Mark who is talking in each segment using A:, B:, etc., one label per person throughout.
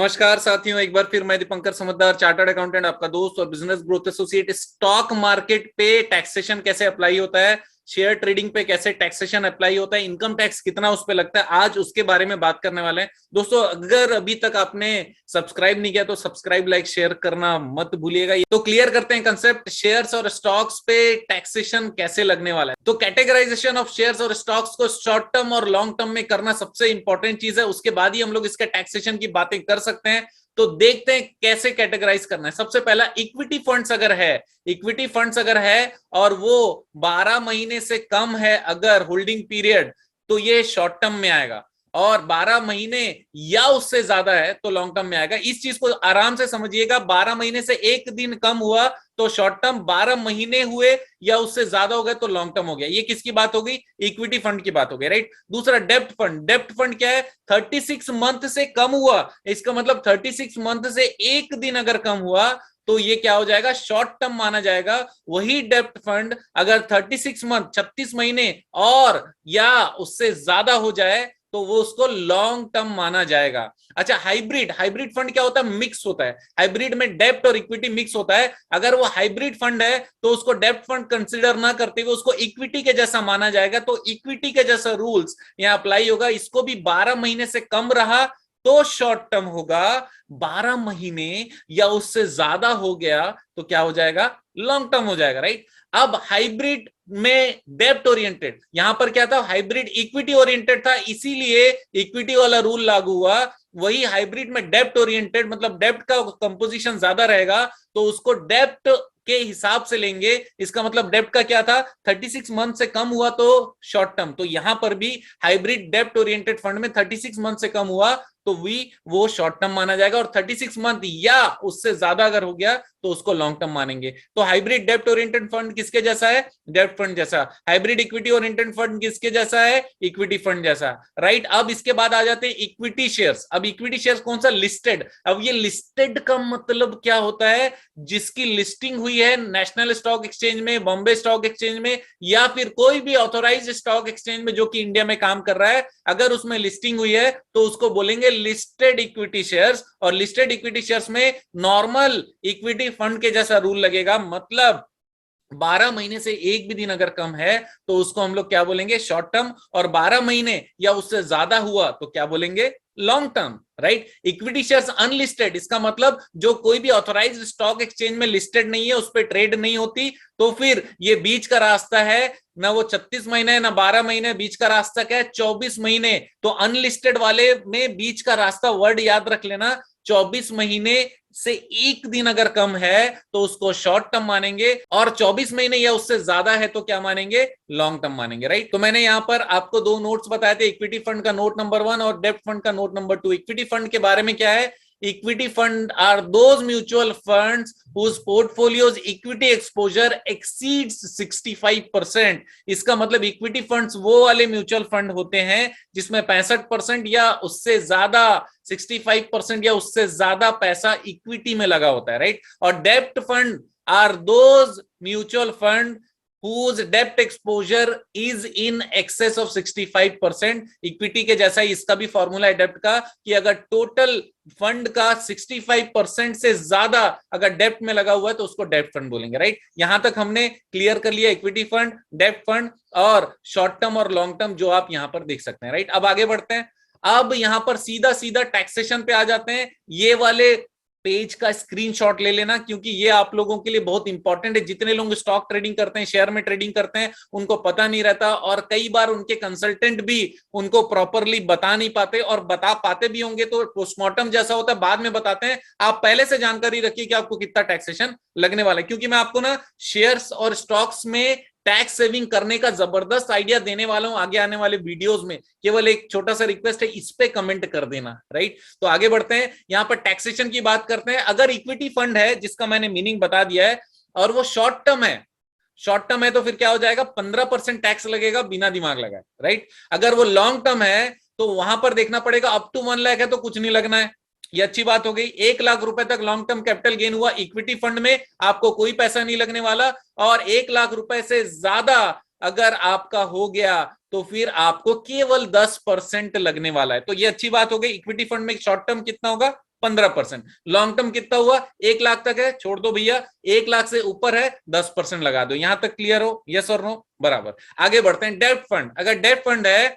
A: नमस्कार साथियों, एक बार फिर मैं दीपंकर समझदार, चार्टर्ड अकाउंटेंट, आपका दोस्त और business growth associate. Stock market पे टैक्सेशन कैसे अप्लाई होता है, शेयर ट्रेडिंग पे कैसे टैक्सेशन अप्लाई होता है, इनकम टैक्स कितना उस पे लगता है, आज उसके बारे में बात करने वाले हैं। दोस्तों, अगर अभी तक आपने सब्सक्राइब नहीं किया तो सब्सक्राइब, लाइक, शेयर करना मत भूलिएगा। तो क्लियर करते हैं कंसेप्ट, शेयर्स और स्टॉक्स पे टैक्सेशन कैसे लगने वाला है। तो कैटेगराइजेशन ऑफ शेयर्स और स्टॉक्स को शॉर्ट टर्म और लॉन्ग टर्म में करना सबसे इंपॉर्टेंट चीज है, उसके बाद ही हम लोग इसके टैक्सेशन की बातें कर सकते हैं। तो देखते हैं कैसे कैटेगराइज करना है। सबसे पहला, इक्विटी फंड्स अगर है, इक्विटी फंड्स अगर है और वो 12 महीने से कम है अगर होल्डिंग पीरियड, तो ये शॉर्ट टर्म में आएगा, और 12 महीने या उससे ज्यादा है तो लॉन्ग टर्म में आएगा। इस चीज को आराम से समझिएगा, 12 महीने से एक दिन कम हुआ तो शॉर्ट टर्म, 12 महीने हुए या उससे ज्यादा हो गए तो लॉन्ग टर्म हो गया। ये किसकी बात होगी? इक्विटी फंड की बात हो गई, राइट। दूसरा, डेब्ट फंड। डेब्ट फंड क्या है? 36 मंथ से कम हुआ, इसका मतलब 36 मंथ से एक दिन अगर कम हुआ तो ये क्या हो जाएगा? शॉर्ट टर्म माना जाएगा। वही डेब्ट फंड अगर 36 मंथ, 36 महीने और या उससे ज्यादा हो जाए तो वो उसको लॉन्ग टर्म माना जाएगा। अच्छा, हाइब्रिड। हाइब्रिड फंड क्या होता है? मिक्स होता है। हाइब्रिड में डेब्ट और इक्विटी मिक्स होता है। अगर वो हाइब्रिड फंड है तो उसको डेब्ट फंड कंसीडर ना करते हुए उसको इक्विटी के जैसा माना जाएगा, तो इक्विटी के जैसा रूल्स यहां अप्लाई होगा। इसको भी 12 महीने से कम रहा तो शॉर्ट टर्म होगा, 12 महीने या उससे ज्यादा हो गया तो क्या हो जाएगा? लॉन्ग टर्म हो जाएगा, राइट। अब हाइब्रिड में डेब्ट ओरिएंटेड, यहां पर क्या था? हाइब्रिड इक्विटी ओरिएंटेड था, इसीलिए इक्विटी वाला रूल लागू हुआ। वही हाइब्रिड में डेब्ट ओरिएंटेड, मतलब डेब्ट का कंपोजिशन ज्यादा रहेगा तो उसको डेब्ट के हिसाब से लेंगे। इसका मतलब डेब्ट का क्या था? 36 मंथ से कम हुआ तो शॉर्ट टर्म। तो यहां पर भी हाइब्रिड डेब्ट ओरिएंटेड फंड में 36 मंथ से कम हुआ तो वो शॉर्ट टर्म माना जाएगा, और 36 मंथ या उससे ज्यादा अगर हो गया तो उसको लॉन्ग टर्म मानेंगे। तो हाइब्रिड डेब्ट ओरिएंटेड फंड किसके जैसा है? डेब्ट फंड जैसा। हाइब्रिड इक्विटी ओरिएंटेड फंड किसके जैसा है? इक्विटी फंड जैसा, राइट। अब इसके बाद आ जाते हैं इक्विटी शेयर्स। अब इक्विटी शेयर्स कौन सा? लिस्टेड। अब ये लिस्टेड का मतलब क्या होता है? जिसकी लिस्टिंग हुई है नेशनल स्टॉक एक्सचेंज में, बॉम्बे स्टॉक एक्सचेंज में, या फिर कोई भी ऑथोराइज स्टॉक एक्सचेंज में जो कि इंडिया में काम कर रहा है, अगर उसमें लिस्टिंग हुई है तो उसको बोलेंगे लिस्टेड इक्विटी शेयर्स। और लिस्टेड इक्विटी शेयर्स में नॉर्मल इक्विटी फंड के जैसा रूल लगेगा, मतलब 12 महीने से एक भी दिन अगर कम है तो उसको हम लोग क्या बोलेंगे? Short term. और 12 महीने या उससे ज्यादा हुआ तो क्या बोलेंगे? Long term, right. Equity shares unlisted, इसका मतलब जो कोई भी ऑथराइज्ड स्टॉक एक्सचेंज में लिस्टेड नहीं है, उस पर ट्रेड नहीं होती, तो फिर ये बीच का रास्ता है ना, वो 36 महीने ना 12 महीने, बीच का रास्ता क्या है? 24 महीने। तो अनलिस्टेड वाले में बीच का रास्ता वर्ड याद रख लेना, 24 महीने से एक दिन अगर कम है तो उसको शॉर्ट टर्म मानेंगे, और 24 महीने या उससे ज्यादा है तो क्या मानेंगे? लॉन्ग टर्म मानेंगे, राइट। तो मैंने यहां पर आपको दो नोट्स बताए थे, इक्विटी फंड का नोट नंबर 1 और डेब्ट फंड का नोट नंबर 2। इक्विटी फंड के बारे में क्या है? Equity fund are those mutual funds whose portfolios equity exposure exceeds 65%। इसका मतलब इक्विटी फंड्स वो वाले म्यूचुअल फंड होते हैं जिसमें 65% या उससे ज्यादा, 65% या उससे ज्यादा पैसा इक्विटी में लगा होता है, राइट। और डेब्ट fund are those mutual fund whose debt exposure is in excess of 65%। Equity के जैसा ही इसका भी फॉर्मूला है डेब्ट का, कि अगर टोटल फंड का 65% से ज्यादा अगर डेब्ट में लगा हुआ है तो उसको डेब्ट फंड बोलेंगे, राइट। यहां तक हमने क्लियर कर लिया इक्विटी फंड, डेब्ट फंड और शॉर्ट टर्म और लॉन्ग टर्म, जो आप यहां पर देख सकते हैं, राइट। अब आगे बढ़ते हैं। अब यहां पर सीधा सीधा टैक्सेशन पे आ जाते हैं। ये वाले पेज का स्क्रीनशॉट ले लेना, क्योंकि ये आप लोगों के लिए बहुत इंपॉर्टेंट है। जितने लोग स्टॉक ट्रेडिंग करते हैं, शेयर में ट्रेडिंग करते हैं, उनको पता नहीं रहता, और कई बार उनके कंसल्टेंट भी उनको प्रॉपरली बता नहीं पाते, और बता पाते भी होंगे तो पोस्टमार्टम जैसा होता है, बाद में बताते हैं। आप पहले से जानकारी रखिए कि आपको कितना टैक्सेशन लगने वाला है, क्योंकि मैं आपको ना शेयर्स और स्टॉक्स में टैक्स सेविंग करने का जबरदस्त आइडिया देने वाला हूं आगे आने वाले वीडियोस में। केवल एक छोटा सा रिक्वेस्ट है, इस पे कमेंट कर देना, राइट। तो आगे बढ़ते हैं, यहां पर टैक्सेशन की बात करते हैं। अगर इक्विटी फंड है, जिसका मैंने मीनिंग बता दिया है, और वो शॉर्ट टर्म है, शॉर्ट टर्म है तो फिर क्या हो जाएगा? 15% टैक्स लगेगा बिना दिमाग लगाए, राइट। अगर वो लॉन्ग टर्म है तो वहां पर देखना पड़ेगा, अप टू 1 लाख है तो कुछ नहीं लगना है। ये अच्छी बात हो गई। 1 लाख रुपए तक लॉन्ग टर्म कैपिटल गेन हुआ इक्विटी फंड में, आपको कोई पैसा नहीं लगने वाला। और 1 लाख रुपए से ज्यादा अगर आपका हो गया तो फिर आपको केवल 10% लगने वाला है। तो ये अच्छी बात हो गई। इक्विटी फंड में शॉर्ट टर्म कितना होगा? 15%। लॉन्ग टर्म कितना हुआ, 1 लाख तक है, छोड़ दो भैया, 1 लाख से ऊपर है 10% लगा दो। यहां तक क्लियर हो, यस और नो, बराबर। आगे बढ़ते हैं, डेब्ट फंड। अगर डेब्ट फंड है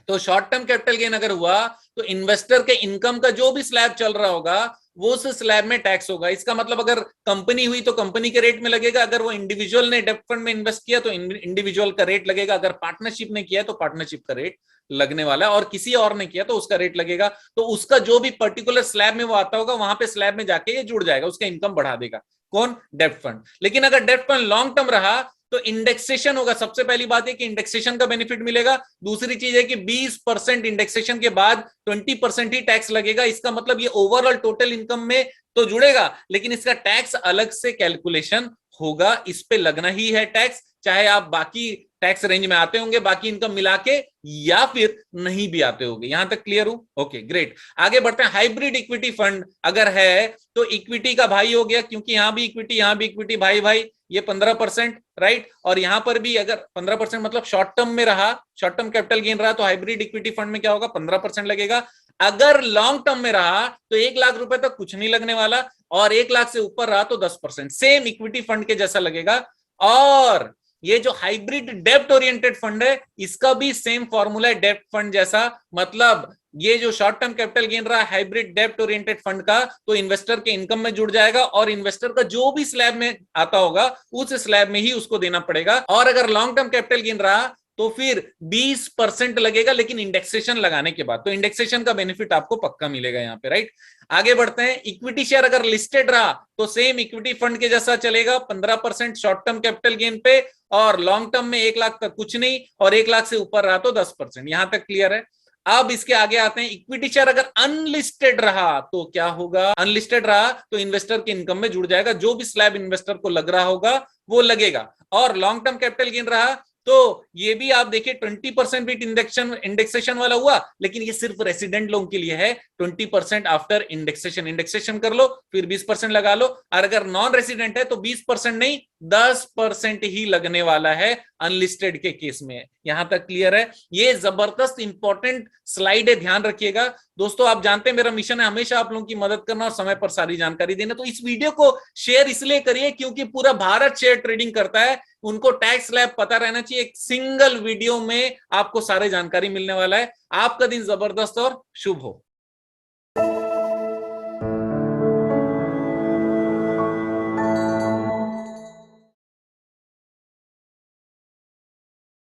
A: तो शॉर्ट टर्म कैपिटल गेन अगर हुआ तो इन्वेस्टर के इनकम का जो भी स्लैब चल रहा होगा वो उस स्लैब में टैक्स होगा। इसका मतलब अगर कंपनी हुई तो कंपनी के रेट में लगेगा, अगर वो इंडिविजुअल ने डेब्ट फंड में इन्वेस्ट किया तो इंडिविजुअल का रेट लगेगा, अगर पार्टनरशिप ने किया तो पार्टनरशिप का रेट लगने वाला है, और किसी और ने किया तो उसका रेट लगेगा। तो उसका जो भी पर्टिकुलर स्लैब में वो आता होगा वहां पे स्लैब में जाके ये जुड़ जाएगा, उसका इनकम बढ़ा देगा। कौन, डेब्ट फंड। लेकिन अगर डेब्ट फंड लॉन्ग टर्म रहा तो इंडेक्सेशन होगा। सबसे पहली बात है कि इंडेक्सेशन का बेनिफिट मिलेगा। दूसरी चीज है कि 20% इंडेक्सेशन के बाद 20% ही टैक्स लगेगा। इसका मतलब ये ओवरऑल टोटल इनकम में तो जुड़ेगा, लेकिन इसका टैक्स अलग से कैलकुलेशन होगा, इस पे लगना ही है टैक्स, चाहे आप बाकी टैक्स रेंज में आते होंगे बाकी इनकम मिला के, या फिर नहीं भी आते होंगे। यहां तक क्लियर हूं, ओके ग्रेट। आगे बढ़ते हैं, हाइब्रिड इक्विटी फंड अगर है तो इक्विटी का भाई हो गया, क्योंकि यहां भी इक्विटी यहां भी इक्विटी, भाई भाई ये 15%, राइट। और यहां पर भी अगर 15% मतलब शॉर्ट टर्म में रहा, शॉर्ट टर्म कैपिटल गेन रहा तो हाइब्रिड इक्विटी फंड में क्या होगा, 15% लगेगा। अगर लॉन्ग टर्म में रहा तो 1 लाख रुपए तक कुछ नहीं लगने वाला, और 1 लाख से ऊपर रहा तो 10%, सेम इक्विटी फंड के जैसा लगेगा। और ये जो हाइब्रिड डेब्ट ओरिएंटेड फंड है इसका भी सेम फॉर्मूला है डेब्ट फंड जैसा। मतलब ये जो शॉर्ट टर्म कैपिटल गेन रहा है हाइब्रिड डेब्ट ओरिएंटेड फंड का, तो इन्वेस्टर के इनकम में जुड़ जाएगा, और इन्वेस्टर का जो भी स्लैब में आता होगा उस स्लैब में ही उसको देना पड़ेगा। और अगर लॉन्ग टर्म कैपिटल गेन रहा तो फिर 20% लगेगा, लेकिन इंडेक्सेशन लगाने के बाद। तो इंडेक्सेशन का बेनिफिट आपको पक्का मिलेगा यहाँ पे, राइट। आगे बढ़ते हैं, इक्विटी शेयर अगर लिस्टेड रहा तो सेम इक्विटी फंड के जैसा चलेगा, 15% शॉर्ट टर्म कैपिटल गेन पे, और लॉन्ग टर्म में 1 लाख तक कुछ नहीं, और 1 लाख से ऊपर रहा तो 10%। यहां तक क्लियर है। अब इसके आगे आते हैं, इक्विटी शेयर अगर अनलिस्टेड रहा तो क्या होगा, अनलिस्टेड रहा तो इन्वेस्टर के इनकम में जुड़ जाएगा, जो भी स्लैब इन्वेस्टर को लग रहा होगा वो लगेगा। और लॉन्ग टर्म कैपिटल गेन रहा तो ये भी आप देखिए 20% भी इंडेक्सेशन वाला हुआ, लेकिन ये सिर्फ रेसिडेंट लोगों के लिए है। 20% आफ्टर इंडेक्सेशन, इंडेक्सेशन कर लो फिर 20% लगा लो, और अगर नॉन रेसिडेंट है तो 20% नहीं 10% ही लगने वाला है अनलिस्टेड के केस में। यहां तक क्लियर है। ये जबरदस्त इंपॉर्टेंट स्लाइड है, ध्यान रखिएगा दोस्तों। आप जानते हैं मेरा मिशन है हमेशा आप लोगों की मदद करना और समय पर सारी जानकारी देना। तो इस वीडियो को शेयर इसलिए करिए क्योंकि पूरा भारत शेयर ट्रेडिंग करता है, उनको टैक्स स्लैब पता रहना चाहिए। एक सिंगल वीडियो में आपको सारी जानकारी मिलने वाला है। आपका दिन जबरदस्त और शुभ हो।